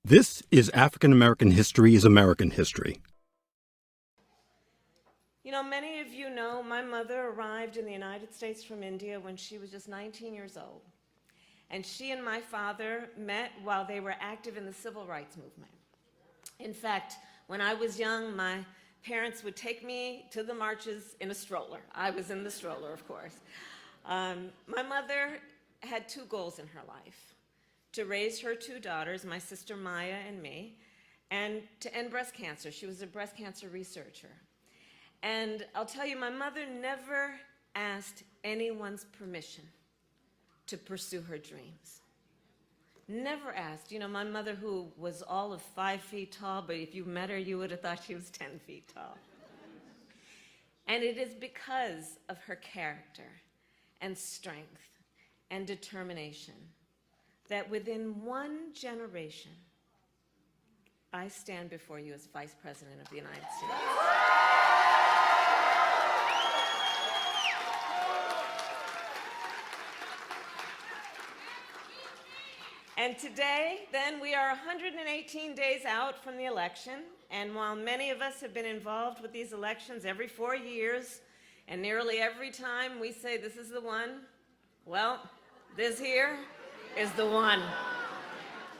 This is African American History is American History. You know, many of you know my mother arrived in the United States from India when she was just 19 years old. And she and my father met while they were active in the civil rights movement. In fact, when I was young, my parents would take me to the marches in a stroller. I was in the stroller, of course. My mother had two goals in her life: to raise her two daughters, my sister Maya and me, and to end breast cancer. She was a breast cancer researcher. And I'll tell you, my mother never asked anyone's permission to pursue her dreams. Never asked. You know, my mother, who was all of 5 feet tall, but if you met her, you would have thought she was 10 feet tall. And it is because of her character and strength and determination that within one generation, I stand before you as Vice President of the United States. And today, then, we are 118 days out from the election, and while many of us have been involved with these elections every 4 years, and nearly every time we say this is the one, well, this here is the one.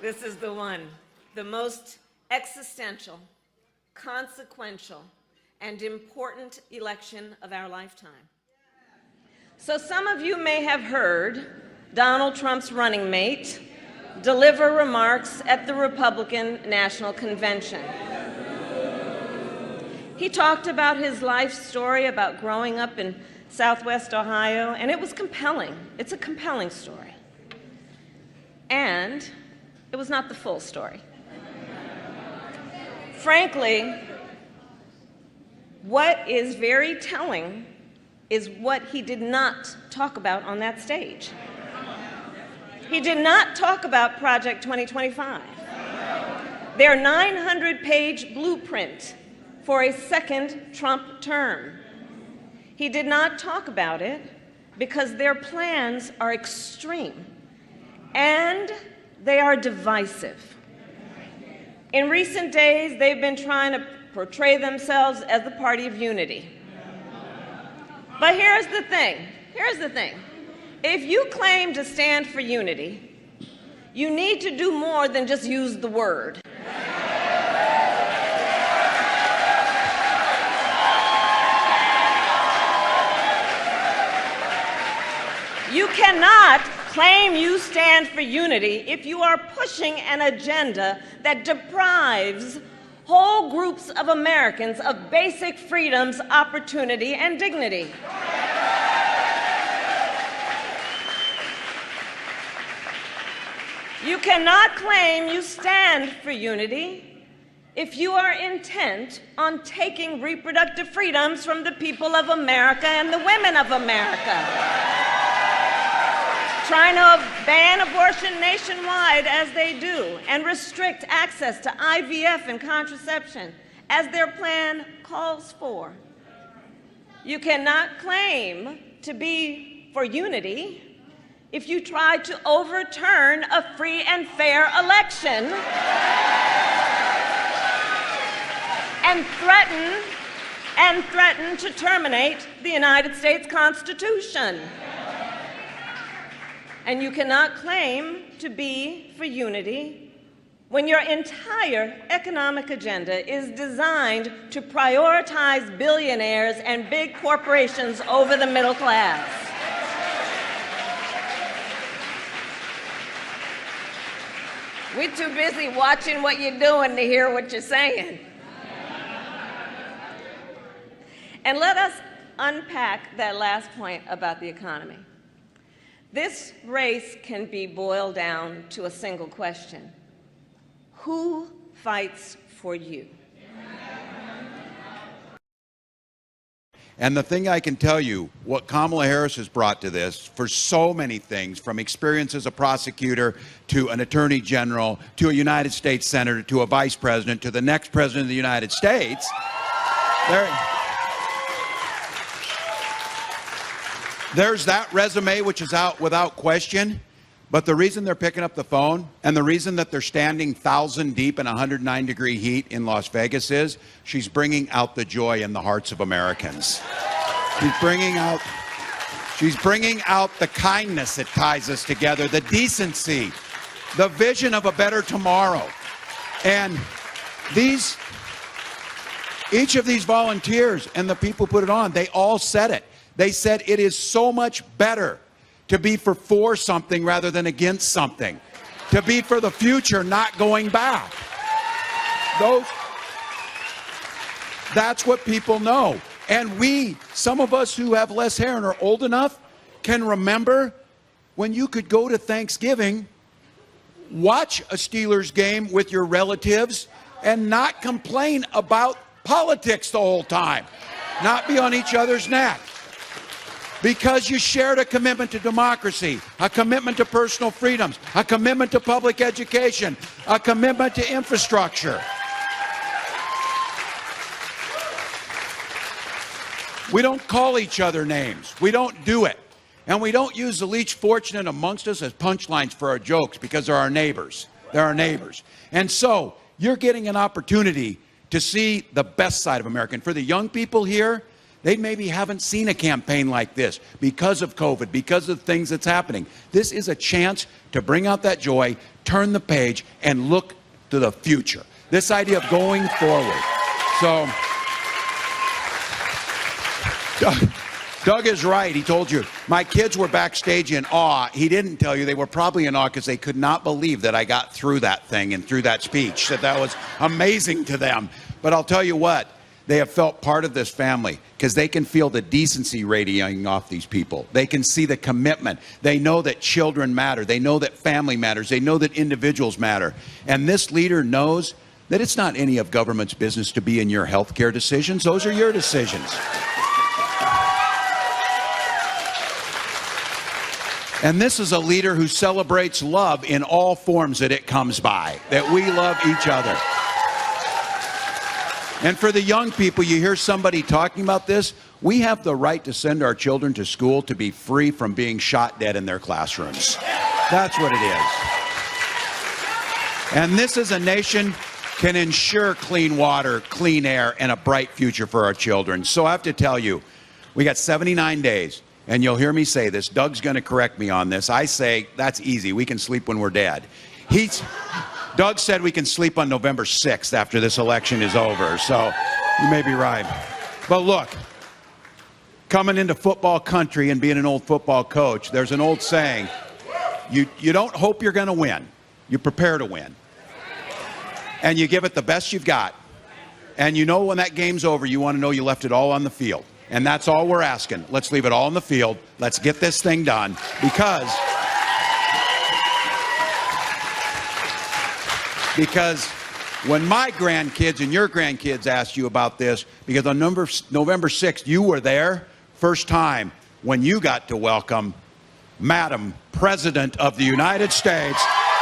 This is the one. The most existential, consequential, and important election of our lifetime. So some of you may have heard Donald Trump's running mate deliver remarks at the Republican National Convention. He talked about his life story about growing up in Southwest Ohio, and it was compelling. It's a compelling story. And it was not the full story. Frankly, what is very telling is what he did not talk about on that stage. He did not talk about Project 2025, their 900-page blueprint for a second Trump term. He did not talk about it because their plans are extreme and they are divisive. In recent days, they've been trying to portray themselves as the party of unity. But here's the thing. If you claim to stand for unity, you need to do more than just use the word. You cannot claim you stand for unity if you are pushing an agenda that deprives whole groups of Americans of basic freedoms, opportunity, and dignity. You cannot claim you stand for unity if you are intent on taking reproductive freedoms from the people of America and the women of America, trying to ban abortion nationwide as they do and restrict access to IVF and contraception as their plan calls for. You cannot claim to be for unity if you try to overturn a free and fair election and threaten to terminate the United States Constitution. And you cannot claim to be for unity when your entire economic agenda is designed to prioritize billionaires and big corporations over the middle class. We're too busy watching what you're doing to hear what you're saying. And let us unpack that last point about the economy. This race can be boiled down to a single question: who fights for you? And the thing I can tell you, what Kamala Harris has brought to this for so many things, from experience as a prosecutor to an attorney general to a United States senator to a vice president to the next president of the United States, there's that resume, which is out without question. But the reason they're picking up the phone and the reason that they're standing 1,000 deep in 109-degree heat in Las Vegas is she's bringing out the joy in the hearts of Americans. She's bringing out the kindness that ties us together, the decency, the vision of a better tomorrow. And each of these volunteers and the people who put it on, they all said it. They said it is so much better to be for something rather than against something. To be for the future, not going back. That's what people know. And some of us who have less hair and are old enough, can remember when you could go to Thanksgiving, watch a Steelers game with your relatives, and not complain about politics the whole time. Not be on each other's neck. Because you shared a commitment to democracy, a commitment to personal freedoms, a commitment to public education, a commitment to infrastructure. We don't call each other names. We don't do it. And we don't use the least fortunate amongst us as punchlines for our jokes because they're our neighbors. They're our neighbors. And so you're getting an opportunity to see the best side of America. And for the young people here, they maybe haven't seen a campaign like this because of COVID, because of things that's happening. This is a chance to bring out that joy, turn the page, and look to the future. This idea of going forward. So, Doug is right. He told you, my kids were backstage in awe. He didn't tell you they were probably in awe because they could not believe that I got through that thing and through that speech, that was amazing to them. But I'll tell you what, they have felt part of this family because they can feel the decency radiating off these people. They can see the commitment. They know that children matter. They know that family matters. They know that individuals matter. And this leader knows that it's not any of government's business to be in your health care decisions. Those are your decisions. And this is a leader who celebrates love in all forms that it comes by, that we love each other. And for the young people, you hear somebody talking about this, we have the right to send our children to school to be free from being shot dead in their classrooms. That's what it is. And this as a nation can ensure clean water, clean air, and a bright future for our children. So I have to tell you, we got 79 days. And you'll hear me say this. Doug's going to correct me on this. I say, that's easy. We can sleep when we're dead. Doug said we can sleep on November 6th after this election is over. So you may be right. But look, coming into football country and being an old football coach, there's an old saying, you don't hope you're going to win. You prepare to win. And you give it the best you've got. And you know when that game's over, you want to know you left it all on the field. And that's all we're asking. Let's leave it all on the field. Let's get this thing done because when my grandkids and your grandkids ask you about this, because on November 6th, you were there, first time when you got to welcome Madam President of the United States,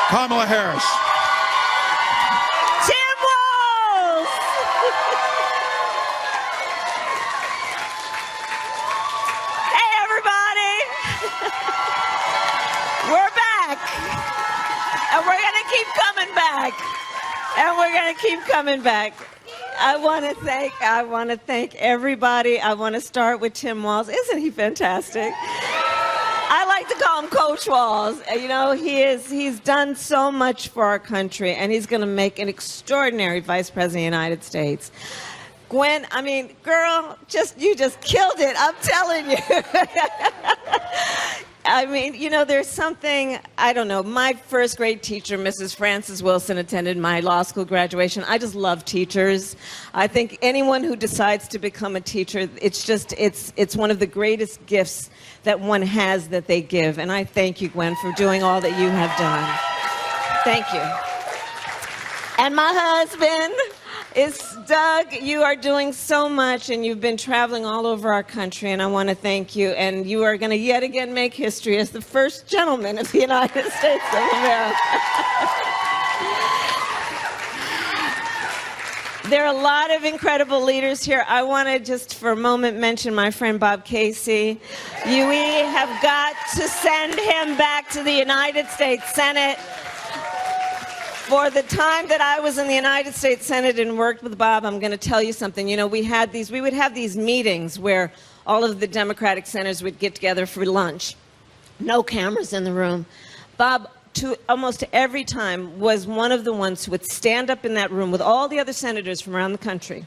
Kamala Harris. And we're going to keep coming back. I want to thank everybody. I want to start with Tim Walz. Isn't he fantastic? I like to call him Coach Walz. You know, he's done so much for our country, and he's going to make an extraordinary Vice President of the United States. Gwen, I mean, girl, you just killed it. I'm telling you. I mean, you know, there's something, I don't know, my first grade teacher, Mrs. Frances Wilson, attended my law school graduation. I just love teachers. I think anyone who decides to become a teacher, it's one of the greatest gifts that one has that they give. And I thank you, Gwen, for doing all that you have done. Thank you. And my husband is Doug. You are doing so much, and you've been traveling all over our country, and I want to thank you. And you are going to yet again make history as the first gentleman of the United States of America. There are a lot of incredible leaders here. I want to just for a moment mention my friend Bob Casey. We have got to send him back to the United States Senate. For the time that I was in the United States Senate and worked with Bob, I'm going to tell you something. You know, we would have these meetings where all of the Democratic senators would get together for lunch. No cameras in the room. Bob, almost every time, was one of the ones who would stand up in that room with all the other senators from around the country,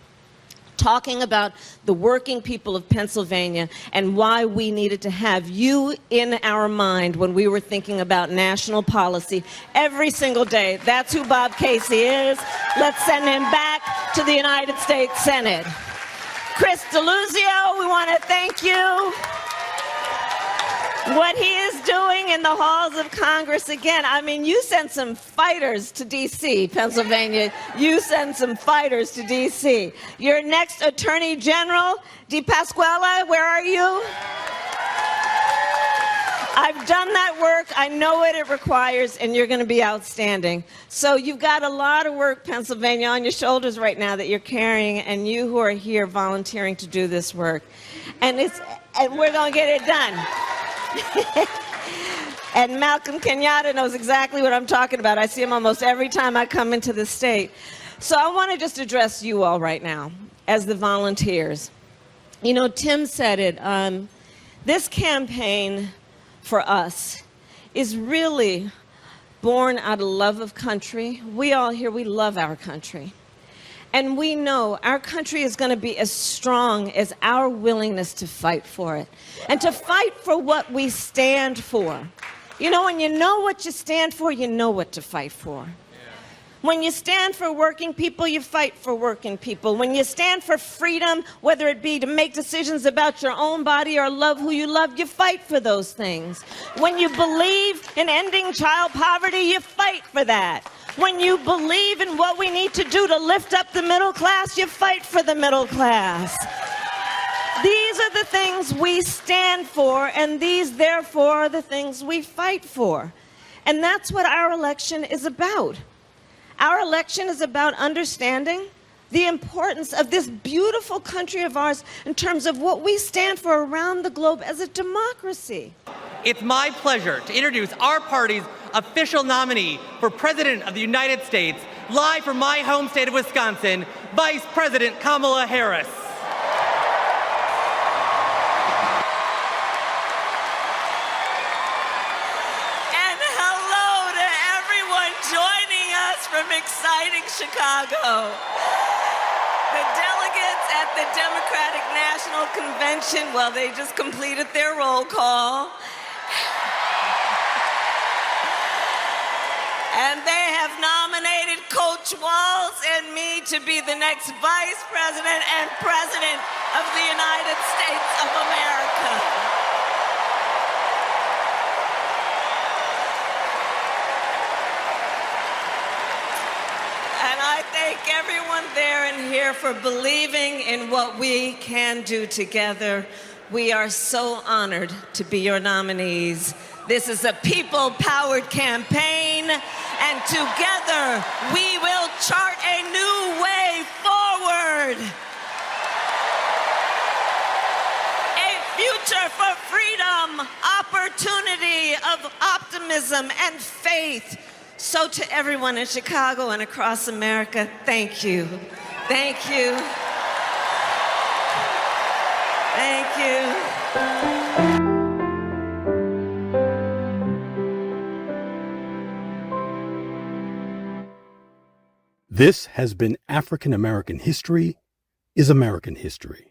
talking about the working people of Pennsylvania and why we needed to have you in our mind when we were thinking about national policy every single day. That's who Bob Casey is. Let's send him back to the United States Senate. Chris DeLuzio, we want to thank you. What he is doing in the halls of Congress, again, I mean, you send some fighters to D.C., Pennsylvania. You send some fighters to D.C. Your next Attorney General, DePasquale, where are you? I've done that work. I know what it requires, and you're going to be outstanding. So you've got a lot of work, Pennsylvania, on your shoulders right now that you're carrying, and you who are here volunteering to do this work. And we're going to get it done. And Malcolm Kenyatta knows exactly what I'm talking about. I see him almost every time I come into the state. So I want to just address you all right now as the volunteers. You know, Tim said it. This campaign for us is really born out of love of country. We all here, we love our country. And we know our country is going to be as strong as our willingness to fight for it and to fight for what we stand for. You know, when you know what you stand for, you know what to fight for. When you stand for working people, you fight for working people. When you stand for freedom, whether it be to make decisions about your own body or love who you love, you fight for those things. When you believe in ending child poverty, you fight for that. When you believe in what we need to do to lift up the middle class, you fight for the middle class. These are the things we stand for, and these, therefore, are the things we fight for. And that's what our election is about. Our election is about understanding the importance of this beautiful country of ours in terms of what we stand for around the globe as a democracy. It's my pleasure to introduce our party's official nominee for President of the United States, live from my home state of Wisconsin, Vice President Kamala Harris. And hello to everyone joining us from exciting Chicago. The delegates at the Democratic National Convention, well, they just completed their roll call. And they have nominated Coach Walz and me to be the next Vice President and President of the United States of America. And I thank everyone there and here for believing in what we can do together. We are so honored to be your nominees. This is a people-powered campaign, and together we will chart a new way forward. A future for freedom, opportunity, of optimism and faith. So to everyone in Chicago and across America, thank you. Thank you. Thank you. This has been African American History is American History.